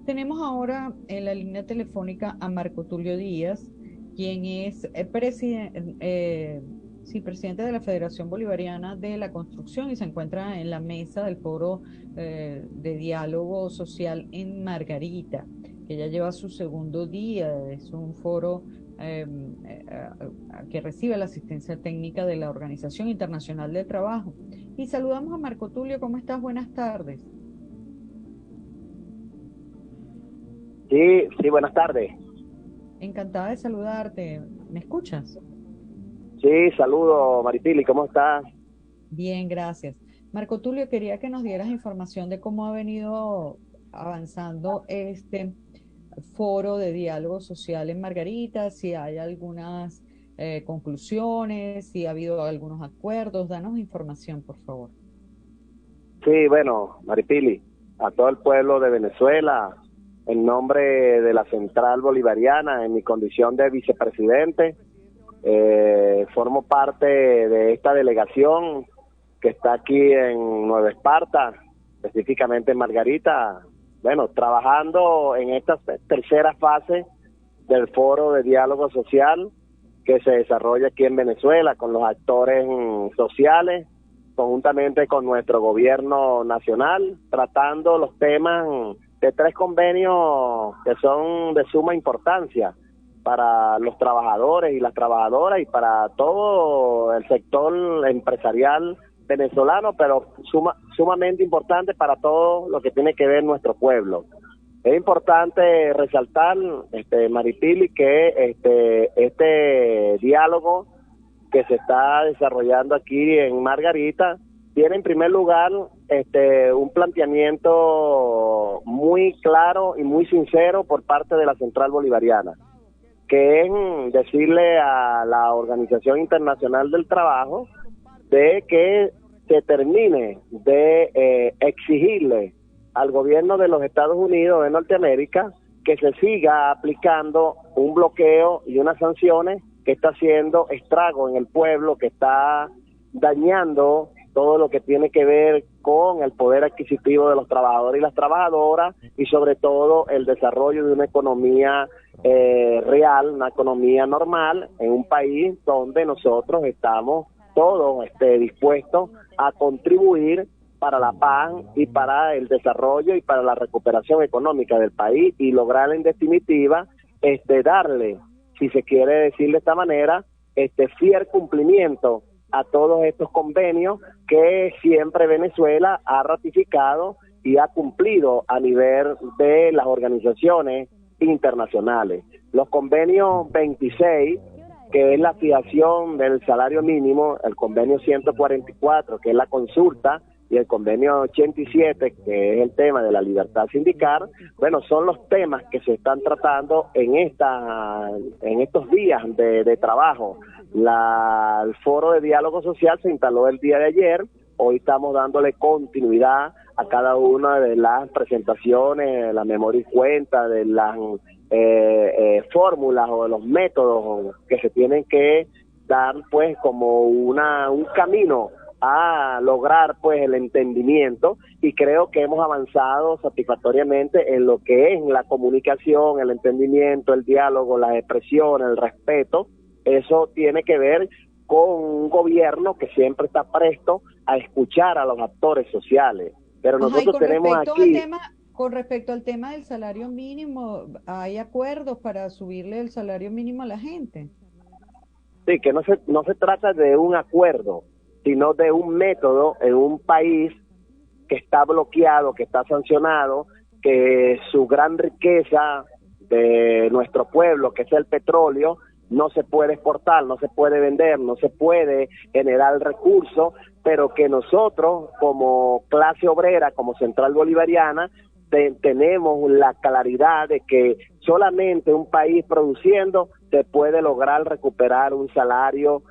Tenemos ahora en la línea telefónica a Marco Tulio Díaz, quien es presidente de la Federación Bolivariana de la Construcción y se encuentra en la mesa del foro de diálogo social en Margarita, que ya lleva su segundo día. Es un foro eh, que recibe la asistencia técnica de la Organización Internacional del Trabajo. Y saludamos a Marco Tulio. ¿Cómo estás? Buenas tardes. Sí, sí, buenas tardes. Encantada de saludarte. ¿Me escuchas? Sí, saludo, Maripili, ¿cómo estás? Bien, gracias. Marco Tulio, quería que nos dieras información de cómo ha venido avanzando este foro de diálogo social en Margarita, si hay algunas conclusiones, si ha habido algunos acuerdos. Danos información, por favor. Sí, bueno, Maripili, a todo el pueblo de Venezuela, en nombre de la Central Bolivariana, en mi condición de vicepresidente, formo parte de esta delegación que está aquí en Nueva Esparta, específicamente en Margarita, bueno, trabajando en esta tercera fase del foro de diálogo social que se desarrolla aquí en Venezuela con los actores sociales, conjuntamente con nuestro gobierno nacional, tratando los temas de tres convenios que son de suma importancia para los trabajadores y las trabajadoras y para todo el sector empresarial venezolano, pero sumamente importante para todo lo que tiene que ver nuestro pueblo. Es importante resaltar, Maripili, que este diálogo que se está desarrollando aquí en Margarita tiene en primer lugar un planteamiento muy claro y muy sincero por parte de la Central Bolivariana, que es decirle a la Organización Internacional del Trabajo de que se termine de exigirle al gobierno de los Estados Unidos de Norteamérica que se siga aplicando un bloqueo y unas sanciones que está haciendo estrago en el pueblo, que está dañando todo lo que tiene que ver con el poder adquisitivo de los trabajadores y las trabajadoras y sobre todo el desarrollo de una economía real, una economía normal en un país donde nosotros estamos todos dispuestos a contribuir para la paz y para el desarrollo y para la recuperación económica del país y lograr en definitiva darle, si se quiere decir de esta manera, fiel cumplimiento a todos estos convenios que siempre Venezuela ha ratificado y ha cumplido a nivel de las organizaciones internacionales. Los convenios 26, que es la fijación del salario mínimo, el convenio 144, que es la consulta, y el convenio 87, que es el tema de la libertad sindical, bueno, son los temas que se están tratando en estos días de trabajo. El foro de diálogo social se instaló el día de ayer, hoy estamos dándole continuidad a cada una de las presentaciones, la memoria y cuenta, de las fórmulas o de los métodos que se tienen que dar pues como un camino a lograr pues el entendimiento, y creo que hemos avanzado satisfactoriamente en lo que es la comunicación, el entendimiento, el diálogo, las expresiones, el respeto. Eso tiene que ver con un gobierno que siempre está presto a escuchar a los actores sociales, pero Ajá, y nosotros tenemos aquí. con respecto al tema del salario mínimo, ¿hay acuerdos para subirle el salario mínimo a la gente? Sí, que no se trata de un acuerdo, sino de un método en un país que está bloqueado, que está sancionado, que su gran riqueza de nuestro pueblo, que es el petróleo, no se puede exportar, no se puede vender, no se puede generar recursos, pero que nosotros como clase obrera, como Central Bolivariana, tenemos la claridad de que solamente un país produciendo se puede lograr recuperar un salario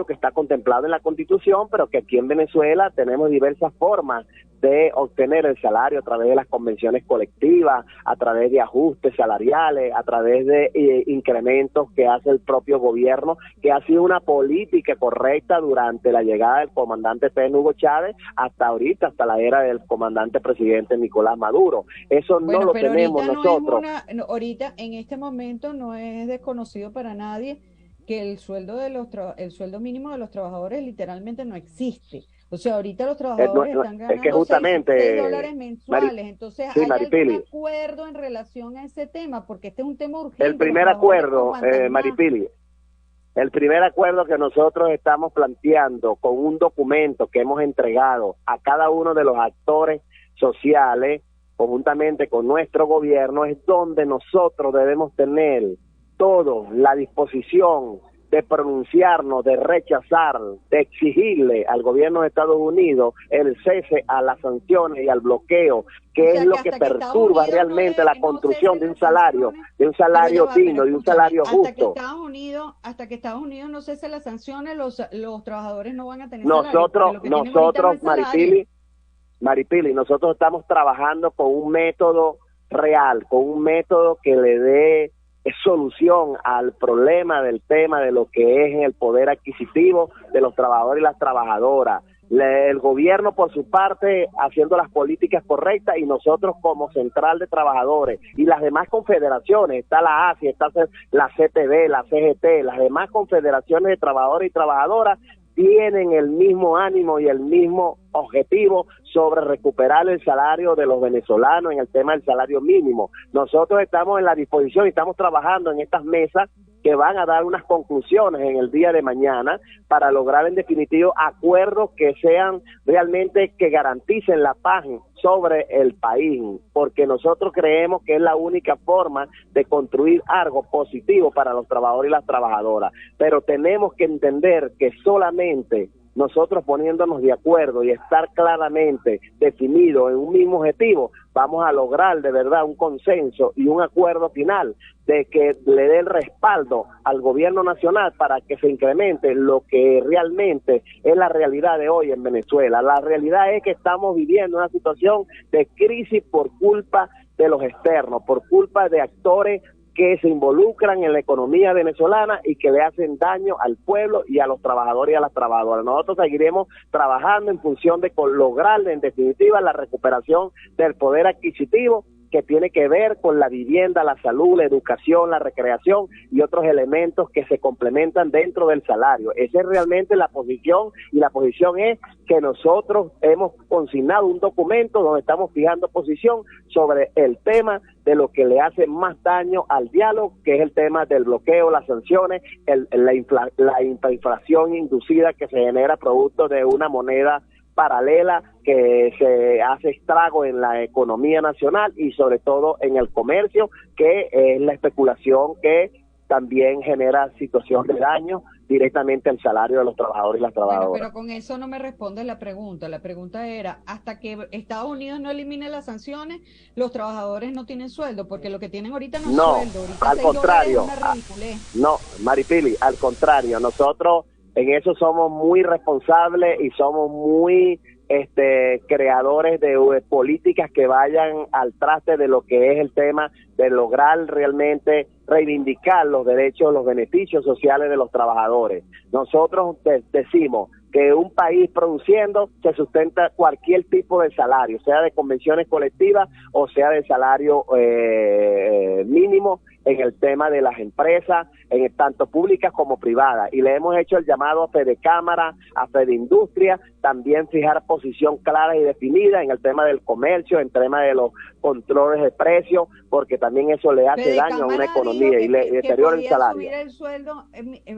que está contemplado en la Constitución, pero que aquí en Venezuela tenemos diversas formas de obtener el salario a través de las convenciones colectivas, a través de ajustes salariales, a través de incrementos que hace el propio gobierno, que ha sido una política correcta durante la llegada del comandante Pedro Hugo Chávez hasta ahorita, hasta la era del comandante presidente Nicolás Maduro. Eso no lo tenemos nosotros. Ahorita, en este momento, no es desconocido para nadie que el sueldo el sueldo mínimo de los trabajadores literalmente no existe. O sea, ahorita los trabajadores están ganando es que justamente, $6 mensuales. Entonces, ¿hay algún acuerdo en relación a ese tema? Porque este es un tema urgente. El primer acuerdo, Maripili, el primer acuerdo que nosotros estamos planteando con un documento que hemos entregado a cada uno de los actores sociales, conjuntamente con nuestro gobierno, es donde nosotros debemos tener toda la disposición de pronunciarnos, de rechazar, de exigirle al gobierno de Estados Unidos el cese a las sanciones y al bloqueo, que es lo que perturba realmente la construcción de un salario digno, de un salario justo. Hasta que Estados Unidos no cese las sanciones, los trabajadores no van a tener nosotros, Maripili, nosotros estamos trabajando con un método real, con un método que le dé solución al problema del tema de lo que es el poder adquisitivo de los trabajadores y las trabajadoras. El gobierno por su parte haciendo las políticas correctas y nosotros como central de trabajadores y las demás confederaciones, está la ASI, está la CTB, la CGT, las demás confederaciones de trabajadores y trabajadoras tienen el mismo ánimo y el mismo objetivo sobre recuperar el salario de los venezolanos en el tema del salario mínimo. Nosotros estamos en la disposición y estamos trabajando en estas mesas que van a dar unas conclusiones en el día de mañana para lograr en definitivo acuerdos que sean realmente que garanticen la paz sobre el país, porque nosotros creemos que es la única forma de construir algo positivo para los trabajadores y las trabajadoras, pero tenemos que entender que solamente nosotros poniéndonos de acuerdo y estar claramente definidos en un mismo objetivo, vamos a lograr de verdad un consenso y un acuerdo final de que le dé el respaldo al gobierno nacional para que se incremente lo que realmente es la realidad de hoy en Venezuela. La realidad es que estamos viviendo una situación de crisis por culpa de los externos, por culpa de actores que se involucran en la economía venezolana y que le hacen daño al pueblo y a los trabajadores y a las trabajadoras. Nosotros seguiremos trabajando en función de lograr en definitiva la recuperación del poder adquisitivo que tiene que ver con la vivienda, la salud, la educación, la recreación y otros elementos que se complementan dentro del salario. Esa es realmente la posición, y la posición es que nosotros hemos consignado un documento donde estamos fijando posición sobre el tema de lo que le hace más daño al diálogo, que es el tema del bloqueo, las sanciones, la inflación inducida que se genera producto de una moneda paralela que se hace estrago en la economía nacional y sobre todo en el comercio, que es la especulación que también genera situación de daño directamente al salario de los trabajadores y las trabajadoras. Bueno, pero con eso no me responde la pregunta era, hasta que Estados Unidos no elimine las sanciones, los trabajadores no tienen sueldo, porque lo que tienen ahorita no es sueldo, ahorita al contrario, no, Maripili, al contrario, nosotros en eso somos muy responsables y somos muy creadores de políticas que vayan al traste de lo que es el tema de lograr realmente reivindicar los derechos, los beneficios sociales de los trabajadores. Nosotros decimos que un país produciendo se sustenta cualquier tipo de salario, sea de convenciones colectivas o sea de salario mínimo en el tema de las empresas, tanto públicas como privadas. Y le hemos hecho el llamado a Fedecámara, a Fedindustria, también fijar posición clara y definida en el tema del comercio, en el tema de los controles de precios, porque también eso le hace daño a una economía y le deteriora el salario. Subir el sueldo,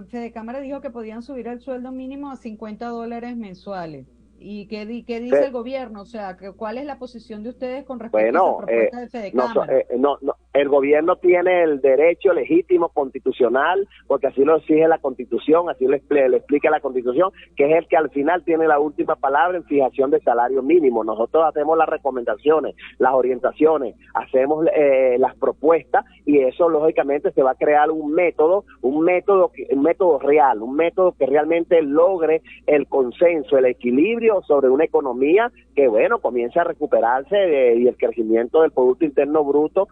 Fedecámara dijo que podían subir el sueldo mínimo a $50 mensuales. ¿Y qué dice el gobierno? O sea, ¿cuál es la posición de ustedes con respecto a esa propuesta de Fedecámara? El gobierno tiene el derecho legítimo constitucional, porque así lo exige la Constitución, así le explica la Constitución, que es el que al final tiene la última palabra en fijación de salario mínimo. Nosotros hacemos las recomendaciones, las orientaciones, hacemos las propuestas, y eso lógicamente se va a crear un método real, un método que realmente logre el consenso, el equilibrio sobre una economía que, bueno, comience a recuperarse y el crecimiento del Producto Interno Bruto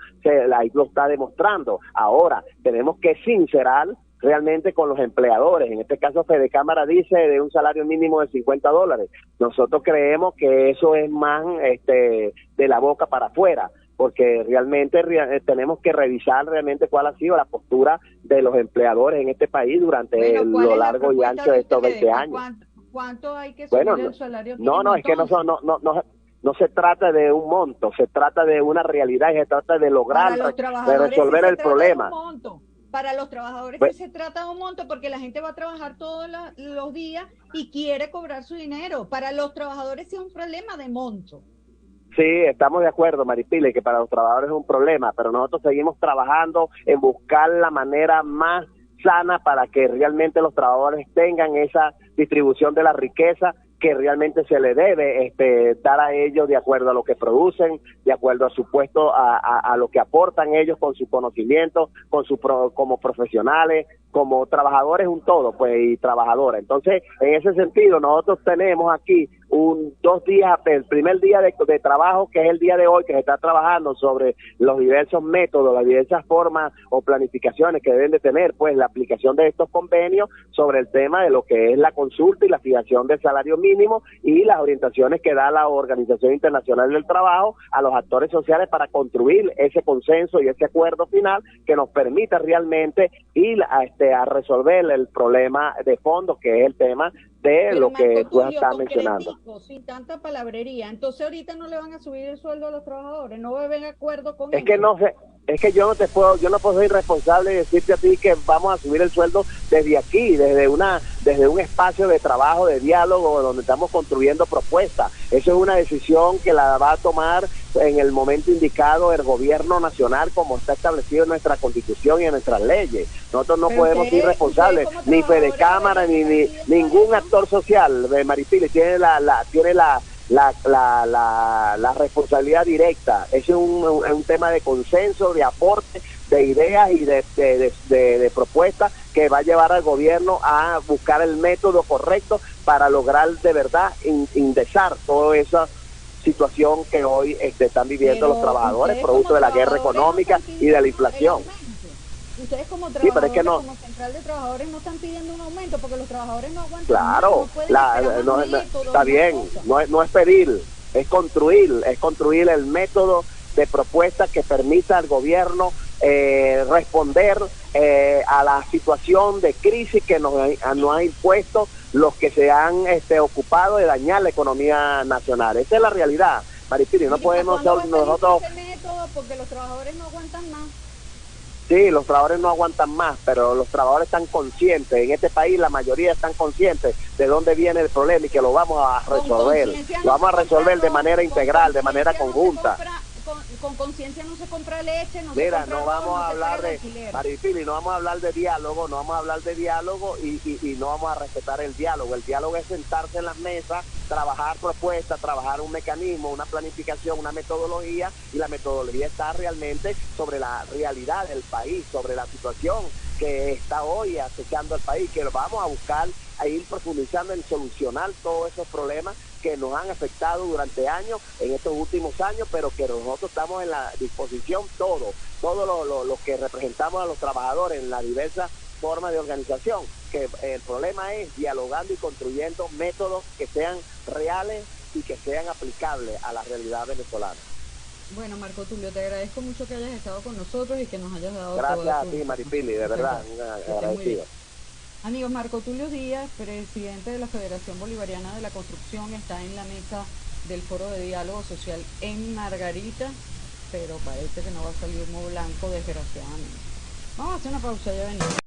ahí lo está demostrando. Ahora, tenemos que sincerar realmente con los empleadores. En este caso, Fedecámara dice de un salario mínimo de $50. Nosotros creemos que eso es más de la boca para afuera, porque realmente tenemos que revisar realmente cuál ha sido la postura de los empleadores en este país durante lo largo y ancho de estos 20 años. ¿Cuánto hay que subir el salario mínimo? No, es que no se trata de un monto, se trata de una realidad y se trata de lograr, de resolver el problema. Para los trabajadores sí se trata de un monto, porque la gente va a trabajar todos los días y quiere cobrar su dinero. Para los trabajadores sí es un problema de monto. Sí, estamos de acuerdo, Maripili, que para los trabajadores es un problema, pero nosotros seguimos trabajando en buscar la manera más sana para que realmente los trabajadores tengan esa distribución de la riqueza que realmente se le debe dar a ellos de acuerdo a lo que producen, de acuerdo a su puesto, a lo que aportan ellos con su conocimiento, como profesionales, como trabajadores, un todo, pues, y trabajadoras. Entonces, en ese sentido, nosotros tenemos aquí 2 días, el primer día de trabajo, que es el día de hoy, que se está trabajando sobre los diversos métodos, las diversas formas o planificaciones que deben de tener, pues, la aplicación de estos convenios sobre el tema de lo que es la consulta y la fijación del salario mínimo y las orientaciones que da la Organización Internacional del Trabajo a los actores sociales para construir ese consenso y ese acuerdo final que nos permita realmente ir a resolver el problema de fondo, que es el tema de Pero lo Marco que tú Tulio, estás mencionando. Sin tanta palabrería, entonces ahorita no le van a subir el sueldo a los trabajadores, no va a haber acuerdo con Es que no sé, es que yo no puedo ser irresponsable y decirte a ti que vamos a subir el sueldo desde aquí, desde un espacio de trabajo, de diálogo, donde estamos construyendo propuestas. Eso es una decisión que la va a tomar en el momento indicado el gobierno nacional, como está establecido en nuestra Constitución y en nuestras leyes. Nosotros no podemos ser responsables, ni Fedecámara, ni ningún actor social. Maripili tiene la responsabilidad directa. Es un tema de consenso, de aporte, de ideas y de propuestas que va a llevar al gobierno a buscar el método correcto para lograr de verdad indexar toda esa situación que hoy están viviendo los trabajadores producto de la guerra económica y de la inflación. Ustedes como trabajadores, como Central de Trabajadores, no están pidiendo un aumento porque los trabajadores no aguantan. Claro, está bien, no es pedir, es construir el método de propuesta que permita al gobierno responder a la situación de crisis que nos ha impuesto los que se han ocupado de dañar la economía nacional. Esa es la realidad, Maripili, no podemos nosotros... Ese método porque los trabajadores no aguantan más. Sí, los trabajadores no aguantan más, pero los trabajadores están conscientes. En este país la mayoría están conscientes de dónde viene el problema y que lo vamos a resolver. Lo vamos a resolver de manera integral, de manera conjunta. Con conciencia no se compra leche, Mira, no vamos a hablar de Maripili, no vamos a hablar de diálogo, y no vamos a respetar el diálogo. El diálogo es sentarse en las mesas, trabajar propuestas, trabajar un mecanismo, una planificación, una metodología, y la metodología está realmente sobre la realidad del país, sobre la situación que está hoy acechando al país, que lo vamos a buscar a ir profundizando en solucionar todos esos problemas que nos han afectado durante años, en estos últimos años, pero que nosotros estamos en la disposición, todos los que representamos a los trabajadores en las diversas formas de organización, que el problema es dialogando y construyendo métodos que sean reales y que sean aplicables a la realidad venezolana. Bueno, Marco Tulio, te agradezco mucho que hayas estado con nosotros y que nos hayas dado Gracias a ti, Maripili, de verdad, agradecido. Amigos, Marco Tulio Díaz, presidente de la Federación Bolivariana de la Construcción, está en la mesa del Foro de Diálogo Social en Margarita, pero parece que no va a salir humo blanco, desgraciadamente. Vamos a hacer una pausa, ya venimos.